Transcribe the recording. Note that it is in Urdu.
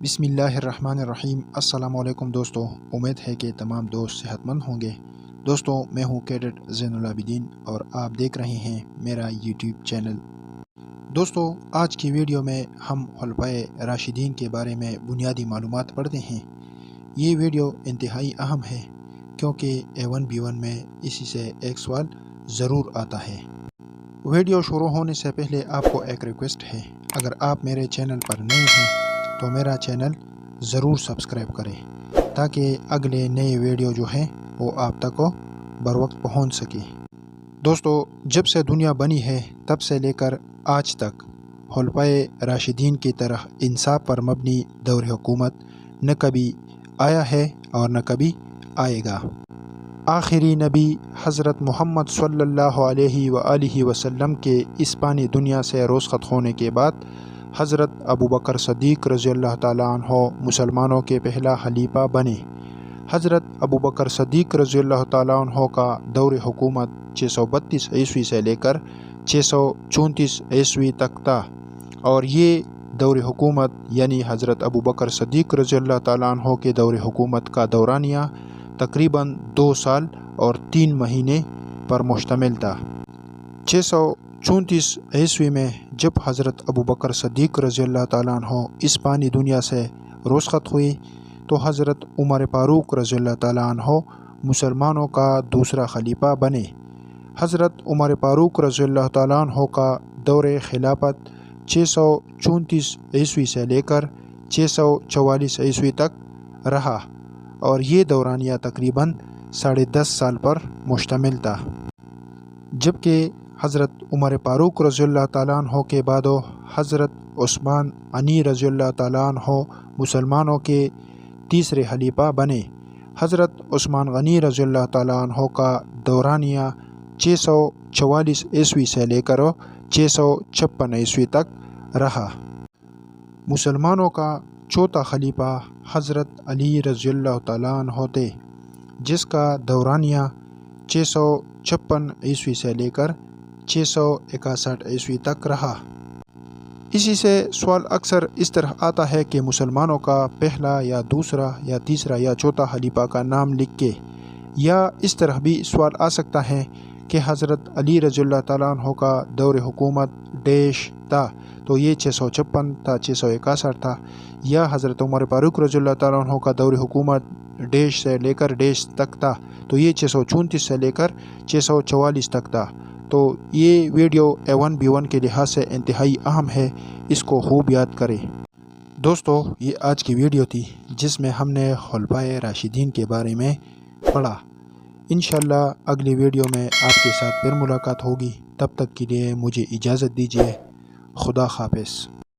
بسم اللہ الرحمن الرحیم۔ السلام علیکم دوستو، امید ہے کہ تمام دوست صحت مند ہوں گے۔ دوستو میں ہوں کیڈٹ زین العابدین اور آپ دیکھ رہے ہیں میرا یوٹیوب چینل۔ دوستو آج کی ویڈیو میں ہم خلفائے راشدین کے بارے میں بنیادی معلومات پڑھتے ہیں۔ یہ ویڈیو انتہائی اہم ہے کیونکہ A1 B1 میں اسی سے ایک سوال ضرور آتا ہے۔ ویڈیو شروع ہونے سے پہلے آپ کو ایک ریکویسٹ ہے، اگر آپ میرے چینل پر نئے ہیں تو میرا چینل ضرور سبسکرائب کریں تاکہ اگلے نئے ویڈیو جو ہیں وہ آپ تک بر وقت پہنچ سکے۔ دوستو جب سے دنیا بنی ہے تب سے لے کر آج تک خلفائے راشدین کی طرح انصاف پر مبنی دور حکومت نہ کبھی آیا ہے اور نہ کبھی آئے گا۔ آخری نبی حضرت محمد صلی اللہ علیہ وآلہ وسلم کے اس فانی دنیا سے رخصت ہونے کے بعد حضرت ابوبکر صدیق رضی اللہ تعالیٰ عنہ مسلمانوں کے پہلا خلیفہ بنے۔ حضرت ابوبکر صدیق رضی اللہ تعالیٰ عنہ کا دور حکومت 632 عیسوی سے لے کر 634 عیسوی تک تھا، اور یہ دور حکومت یعنی حضرت ابوبکر صدیق رضی اللہ تعالیٰ عنہ کے دور حکومت کا دورانیہ تقریباً 2 سال اور 3 مہینے پر مشتمل تھا۔ 634 عیسوی میں جب حضرت ابوبکر صدیق رضی اللہ تعالیٰ عنہ اس فانی دنیا سے رخصت ہوئے تو حضرت عمر فاروق رضی اللہ تعالیٰ عنہ مسلمانوں کا دوسرا خلیفہ بنے۔ حضرت عمر فاروق رضی اللہ تعالیٰ عنہ کا دور خلافت 634 عیسوی سے لے کر 644 عیسوی تک رہا، اور یہ دورانیہ تقریباً 10.5 سال پر مشتمل تھا۔ جبکہ حضرت عمر فاروق رضی اللہ تعالیٰ عنہ کے بعد حضرت عثمان غنی رضی اللہ تعالیٰ عنہ مسلمانوں کے تیسرے خلیفہ بنے۔ حضرت عثمان غنی رضی اللہ تعالیٰ عنہ کا دورانیہ 644 عیسوی سے لے کر 656 عیسوی تک رہا۔ مسلمانوں کا چوتھا خلیفہ حضرت علی رضی اللہ تعالیٰ عنہ تھے، جس کا دورانیہ 656 عیسوی سے لے کر 661 عیسوی تک رہا۔ اسی سے سوال اکثر اس طرح آتا ہے کہ مسلمانوں کا پہلا یا دوسرا یا تیسرا یا چوتھا خلیفہ کا نام لکھ کے، یا اس طرح بھی سوال آ سکتا ہے کہ حضرت علی رضی اللہ تعالیٰ عنہ کا دور حکومت ڈیش تھا تو یہ 656 تھا 661 تھا، یا حضرت عمر فاروق رضی اللہ تعالیٰ عنہ کا دور حکومت ڈیش سے لے کر ڈیش تک تھا تو یہ 634 سے لے کر 644 تک تھا۔ تو یہ ویڈیو A1 B1 کے لحاظ سے انتہائی اہم ہے، اس کو خوب یاد کریں۔ دوستو یہ آج کی ویڈیو تھی جس میں ہم نے خلفائے راشدین کے بارے میں پڑھا۔ انشاءاللہ اگلی ویڈیو میں آپ کے ساتھ پھر ملاقات ہوگی، تب تک کے لیے مجھے اجازت دیجیے۔ خدا حافظ۔